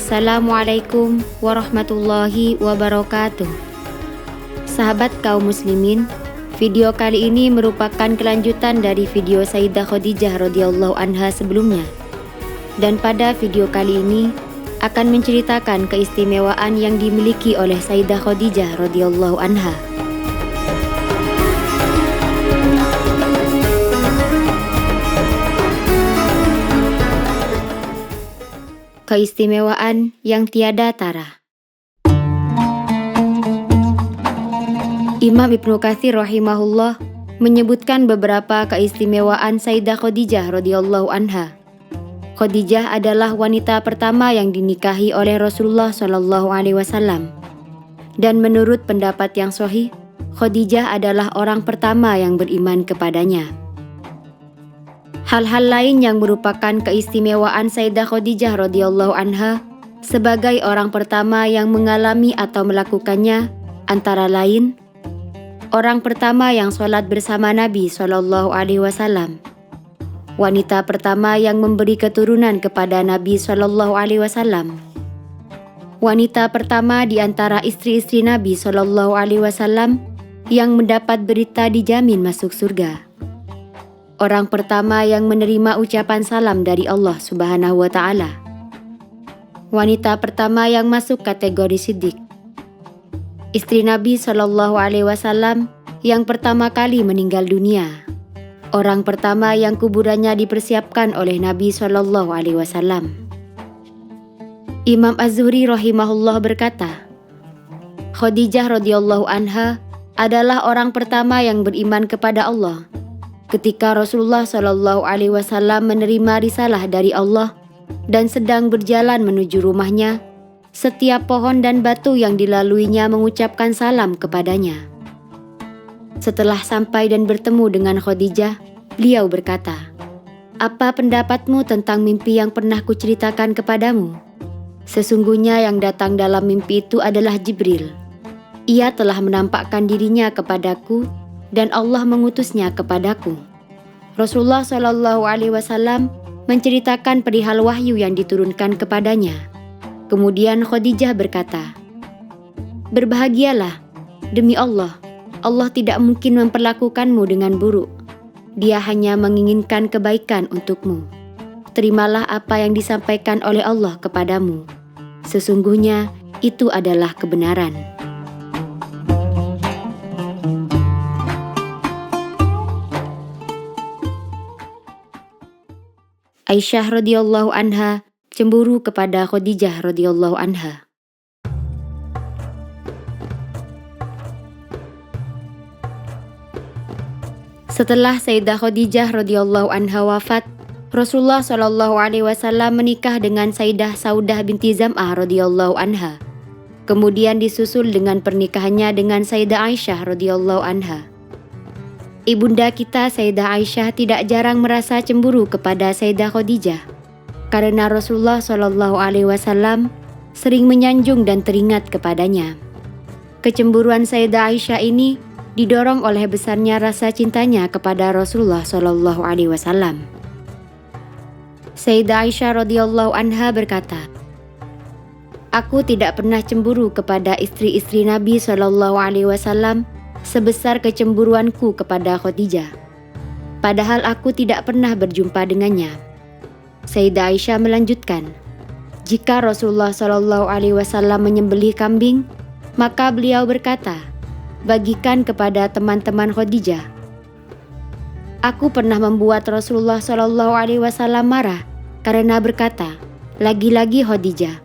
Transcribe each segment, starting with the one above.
Assalamualaikum warahmatullahi wabarakatuh. Sahabat kaum muslimin, video kali ini merupakan kelanjutan dari video Sayyidah Khadijah radhiyallahu anha sebelumnya. Dan pada video kali ini akan menceritakan keistimewaan yang dimiliki oleh Sayyidah Khadijah radhiyallahu anha. Keistimewaan yang tiada tara. Imam Ibnu Katsir rahimahullah menyebutkan beberapa keistimewaan Sayyidah Khadijah radhiyallahu anha. Khadijah adalah wanita pertama yang dinikahi oleh Rasulullah Shallallahu Alaihi Wasallam. Dan menurut pendapat yang sahih, Khadijah adalah orang pertama yang beriman kepadanya. Hal-hal lain yang merupakan keistimewaan Sayyidah Khadijah radhiyallahu anha sebagai orang pertama yang mengalami atau melakukannya antara lain, orang pertama yang sholat bersama Nabi Shallallahu Alaihi Wasallam, wanita pertama yang memberi keturunan kepada Nabi Shallallahu Alaihi Wasallam, wanita pertama di antara istri-istri Nabi Shallallahu Alaihi Wasallam yang mendapat berita dijamin masuk surga. Orang pertama yang menerima ucapan salam dari Allah Subhanahu wa Ta'ala. Wanita pertama yang masuk kategori siddiq. Istri Nabi Shallallahu Alaihi Wasallam yang pertama kali meninggal dunia. Orang pertama yang kuburannya dipersiapkan oleh Nabi Shallallahu Alaihi Wasallam. Imam Az-Zuhri rahimahullah berkata, Khadijah radhiyallahu anha adalah orang pertama yang beriman kepada Allah. Ketika Rasulullah Shallallahu Alaihi Wasallam menerima risalah dari Allah dan sedang berjalan menuju rumahnya, setiap pohon dan batu yang dilaluinya mengucapkan salam kepadanya. Setelah sampai dan bertemu dengan Khadijah, beliau berkata, "Apa pendapatmu tentang mimpi yang pernah kuceritakan kepadamu? Sesungguhnya yang datang dalam mimpi itu adalah Jibril. Ia telah menampakkan dirinya kepadaku dan Allah mengutusnya kepadaku." Rasulullah Shallallahu Alaihi Wasallam menceritakan perihal wahyu yang diturunkan kepadanya. Kemudian Khadijah berkata, "Berbahagialah, demi Allah, Allah tidak mungkin memperlakukanmu dengan buruk. Dia hanya menginginkan kebaikan untukmu. Terimalah apa yang disampaikan oleh Allah kepadamu. Sesungguhnya itu adalah kebenaran." Aisyah radhiyallahu anha cemburu kepada Khadijah radhiyallahu anha. Setelah Sayyidah Khadijah radhiyallahu anha wafat, Rasulullah Shallallahu Alaihi Wasallam menikah dengan Sayyidah Saudah binti Zam'ah radhiyallahu anha. Kemudian disusul dengan pernikahannya dengan Sayyidah Aisyah radhiyallahu anha. Ibunda kita Sayyidah Aisyah tidak jarang merasa cemburu kepada Sayyidah Khadijah karena Rasulullah Shallallahu Alaihi Wasallam sering menyanjung dan teringat kepadanya. Kecemburuan Sayyidah Aisyah ini didorong oleh besarnya rasa cintanya kepada Rasulullah Shallallahu Alaihi Wasallam. Sayyidah Aisyah radhiyallahu anha berkata, "Aku tidak pernah cemburu kepada istri-istri Nabi Shallallahu Alaihi Wasallam sebesar kecemburuanku kepada Khadijah. Padahal aku tidak pernah berjumpa dengannya." Sayyidah Aisyah melanjutkan, "Jika Rasulullah Shallallahu Alaihi Wasallam menyembelih kambing, maka beliau berkata, 'Bagikan kepada teman-teman Khadijah.' Aku pernah membuat Rasulullah Shallallahu Alaihi Wasallam marah karena berkata, 'Lagi-lagi Khadijah.'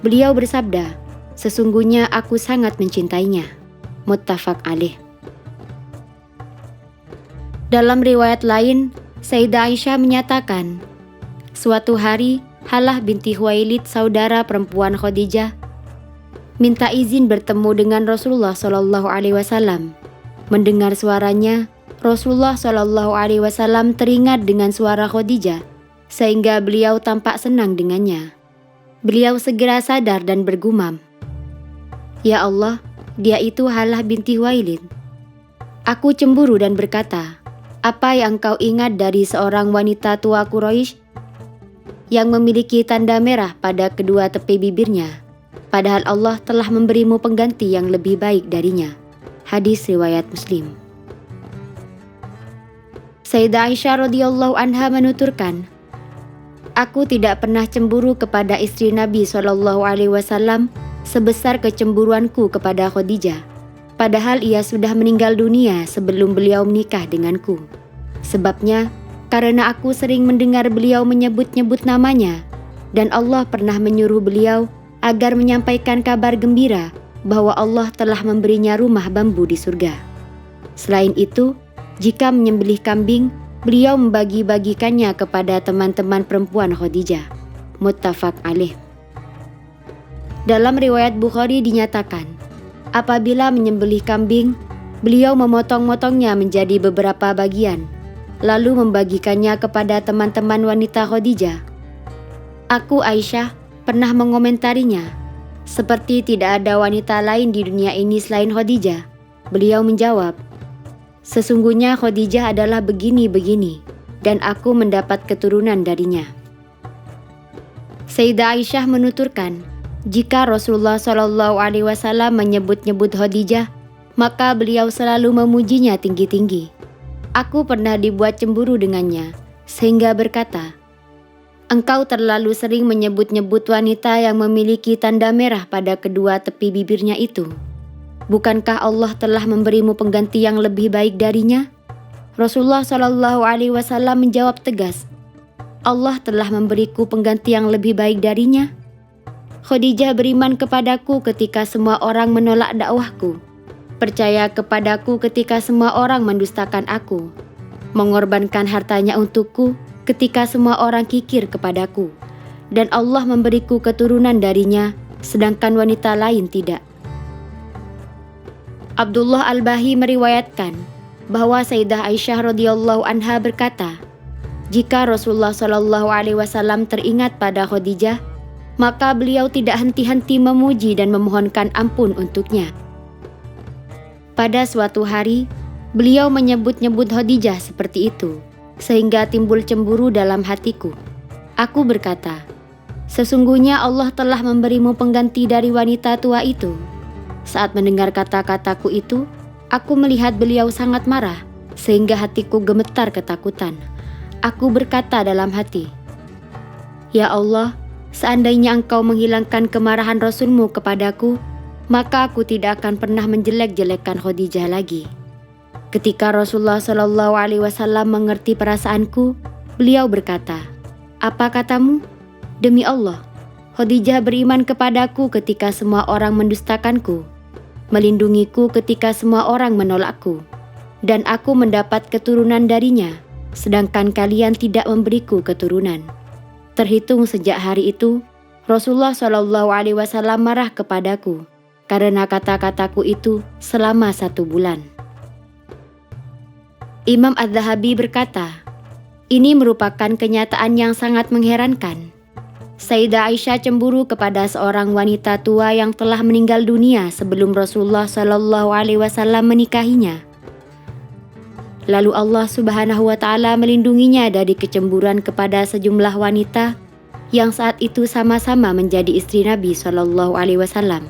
Beliau bersabda, 'Sesungguhnya aku sangat mencintainya.'" Muttafaq alaih. Dalam riwayat lain, Sayyidah Aisyah menyatakan, suatu hari Halah binti Khuwailid, saudara perempuan Khadijah, minta izin bertemu dengan Rasulullah Shallallahu Alaihi Wasallam. Mendengar suaranya, Rasulullah Shallallahu Alaihi Wasallam teringat dengan suara Khadijah, sehingga beliau tampak senang dengannya. Beliau segera sadar dan bergumam, "Ya Allah, dia itu Halah binti Khuwailid." Aku cemburu dan berkata, "Apa yang kau ingat dari seorang wanita tua Quraisy?" yang memiliki tanda merah pada kedua tepi bibirnya, padahal Allah telah memberimu pengganti yang lebih baik darinya. Hadis riwayat Muslim. Sayyidah Aisyah radhiyallahu anha menuturkan, aku tidak pernah cemburu kepada istri Nabi SAW sebesar kecemburuanku kepada Khadijah, padahal ia sudah meninggal dunia sebelum beliau menikah denganku. Sebabnya, karena aku sering mendengar beliau menyebut-nyebut namanya, dan Allah pernah menyuruh beliau agar menyampaikan kabar gembira bahwa Allah telah memberinya rumah bambu di surga. Selain itu, jika menyembelih kambing, beliau membagi-bagikannya kepada teman-teman perempuan Khadijah. Muttafaq alaih. Dalam riwayat Bukhari dinyatakan, apabila menyembelih kambing, beliau memotong-motongnya menjadi beberapa bagian, lalu membagikannya kepada teman-teman wanita Khadijah. Aku, Aisyah, pernah mengomentarinya, seperti tidak ada wanita lain di dunia ini selain Khadijah. Beliau menjawab, sesungguhnya Khadijah adalah begini-begini, dan aku mendapat keturunan darinya. Sayyidah Aisyah menuturkan, jika Rasulullah SAW menyebut-nyebut Khadijah, maka beliau selalu memujinya tinggi-tinggi. Aku pernah dibuat cemburu dengannya, sehingga berkata, engkau terlalu sering menyebut-nyebut wanita yang memiliki tanda merah pada kedua tepi bibirnya itu. Bukankah Allah telah memberimu pengganti yang lebih baik darinya? Rasulullah SAW menjawab tegas, Allah telah memberiku pengganti yang lebih baik darinya. Khadijah beriman kepadaku ketika semua orang menolak dakwahku, percaya kepadaku ketika semua orang mendustakan aku, mengorbankan hartanya untukku ketika semua orang kikir kepadaku, dan Allah memberiku keturunan darinya, sedangkan wanita lain tidak. Abdullah Al-Bahi meriwayatkan bahwa Sayyidah Aisyah radhiyallahu anha berkata, jika Rasulullah SAW teringat pada Khadijah, maka beliau tidak henti-henti memuji dan memohonkan ampun untuknya. Pada suatu hari, beliau menyebut-nyebut Khadijah seperti itu, sehingga timbul cemburu dalam hatiku. Aku berkata, sesungguhnya Allah telah memberimu pengganti dari wanita tua itu. Saat mendengar kata-kataku itu, aku melihat beliau sangat marah, sehingga hatiku gemetar ketakutan. Aku berkata dalam hati, ya Allah, seandainya engkau menghilangkan kemarahan Rasulmu kepadaku, maka aku tidak akan pernah menjelek-jelekkan Khadijah lagi. Ketika Rasulullah SAW mengerti perasaanku, beliau berkata, apa katamu? Demi Allah, Khadijah beriman kepadaku ketika semua orang mendustakanku, melindungiku ketika semua orang menolakku, dan aku mendapat keturunan darinya, sedangkan kalian tidak memberiku keturunan. Terhitung sejak hari itu, Rasulullah SAW marah kepadaku karena kata-kataku itu selama 1 bulan. Imam Az-Zahabi berkata, ini merupakan kenyataan yang sangat mengherankan. Sayyidah Aisyah cemburu kepada seorang wanita tua yang telah meninggal dunia sebelum Rasulullah SAW menikahinya. Lalu Allah Subhanahu wa Ta'ala melindunginya dari kecemburuan kepada sejumlah wanita yang saat itu sama-sama menjadi istri Nabi SAW.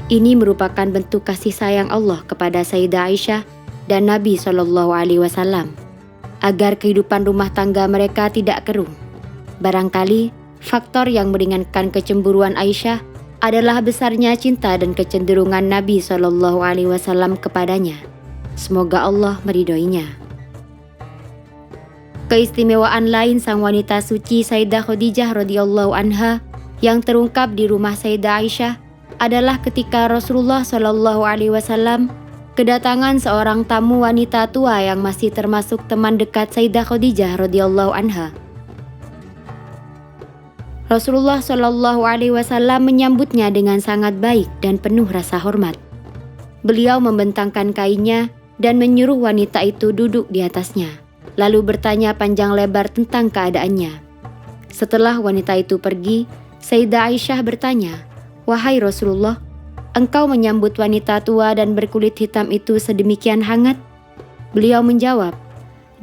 Ini merupakan bentuk kasih sayang Allah kepada Sayyidah Aisyah dan Nabi SAW, agar kehidupan rumah tangga mereka tidak keruh. Barangkali faktor yang meringankan kecemburuan Aisyah adalah besarnya cinta dan kecenderungan Nabi SAW kepadanya. Semoga Allah meridhoinya. Keistimewaan lain sang wanita suci Sayyidah Khadijah radhiyallahu anha yang terungkap di rumah Sayyidah Aisyah adalah ketika Rasulullah SAW kedatangan seorang tamu wanita tua yang masih termasuk teman dekat Sayyidah Khadijah radhiyallahu anha. Rasulullah SAW menyambutnya dengan sangat baik dan penuh rasa hormat. Beliau membentangkan kainnya dan menyuruh wanita itu duduk di atasnya, lalu bertanya panjang lebar tentang keadaannya. Setelah wanita itu pergi, Sayyidah Aisyah bertanya, wahai Rasulullah, engkau menyambut wanita tua dan berkulit hitam itu sedemikian hangat? Beliau menjawab,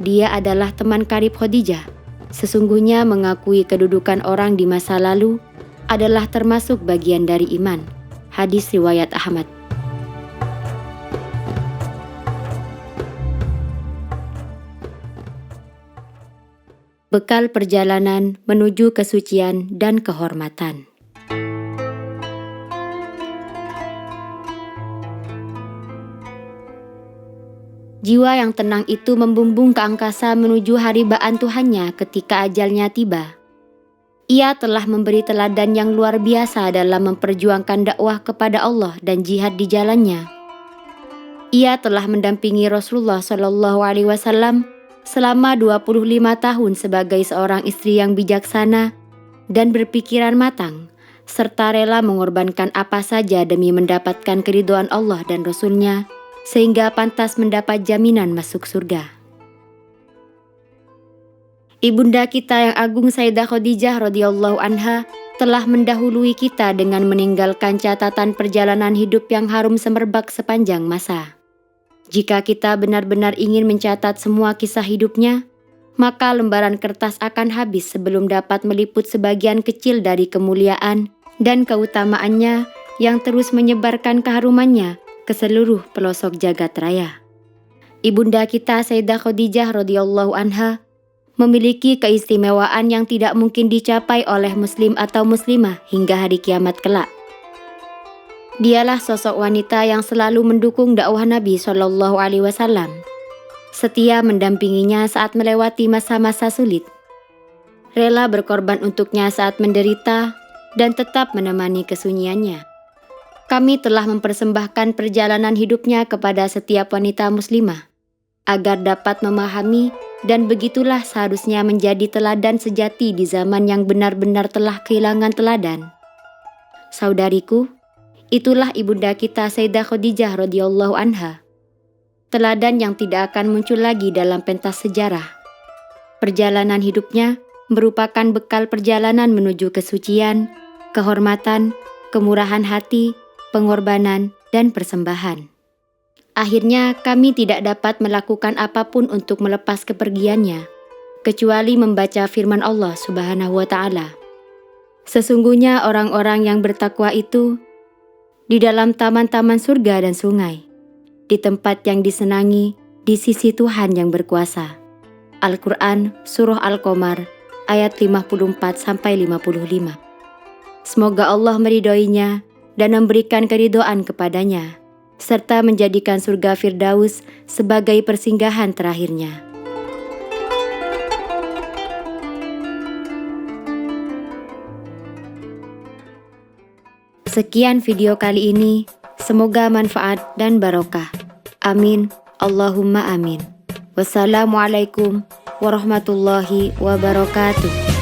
dia adalah teman karib Khadijah. Sesungguhnya mengakui kedudukan orang di masa lalu adalah termasuk bagian dari iman. Hadis riwayat Ahmad. Bekal perjalanan menuju kesucian dan kehormatan. Jiwa yang tenang itu membumbung ke angkasa menuju haribaan Tuhannya ketika ajalnya tiba. Ia telah memberi teladan yang luar biasa dalam memperjuangkan dakwah kepada Allah dan jihad di jalannya. Ia telah mendampingi Rasulullah SAW selama 25 tahun sebagai seorang istri yang bijaksana dan berpikiran matang, serta rela mengorbankan apa saja demi mendapatkan keridhaan Allah dan Rasul-Nya, sehingga pantas mendapat jaminan masuk surga. Ibunda kita yang agung Sayyidah Khadijah radhiyallahu anha telah mendahului kita dengan meninggalkan catatan perjalanan hidup yang harum semerbak sepanjang masa. Jika kita benar-benar ingin mencatat semua kisah hidupnya, maka lembaran kertas akan habis sebelum dapat meliput sebagian kecil dari kemuliaan dan keutamaannya yang terus menyebarkan keharumannya ke seluruh pelosok jagat raya. Ibunda kita Sayyidah Khadijah radhiyallahu anha memiliki keistimewaan yang tidak mungkin dicapai oleh muslim atau muslimah hingga hari kiamat kelak. Dialah sosok wanita yang selalu mendukung dakwah Nabi SAW, setia mendampinginya saat melewati masa-masa sulit, rela berkorban untuknya saat menderita, dan tetap menemani kesunyiannya. Kami telah mempersembahkan perjalanan hidupnya kepada setiap wanita muslimah, agar dapat memahami dan begitulah seharusnya menjadi teladan sejati di zaman yang benar-benar telah kehilangan teladan. Saudariku, itulah ibunda kita Sayyidah Khadijah radhiyallahu anha. Teladan yang tidak akan muncul lagi dalam pentas sejarah. Perjalanan hidupnya merupakan bekal perjalanan menuju kesucian, kehormatan, kemurahan hati, pengorbanan, dan persembahan. Akhirnya kami tidak dapat melakukan apapun untuk melepas kepergiannya, kecuali membaca firman Allah Subhanahu wa Ta'ala. Sesungguhnya orang-orang yang bertakwa itu di dalam taman-taman surga dan sungai, di tempat yang disenangi di sisi Tuhan yang berkuasa. Al-Quran Surah Al-Qamar ayat 54-55. Semoga Allah meridhoinya dan memberikan keridhaan kepadanya, serta menjadikan surga Firdaus sebagai persinggahan terakhirnya. Sekian video kali ini, semoga manfaat dan barokah. Amin, Allahumma amin. Wassalamualaikum warahmatullahi wabarakatuh.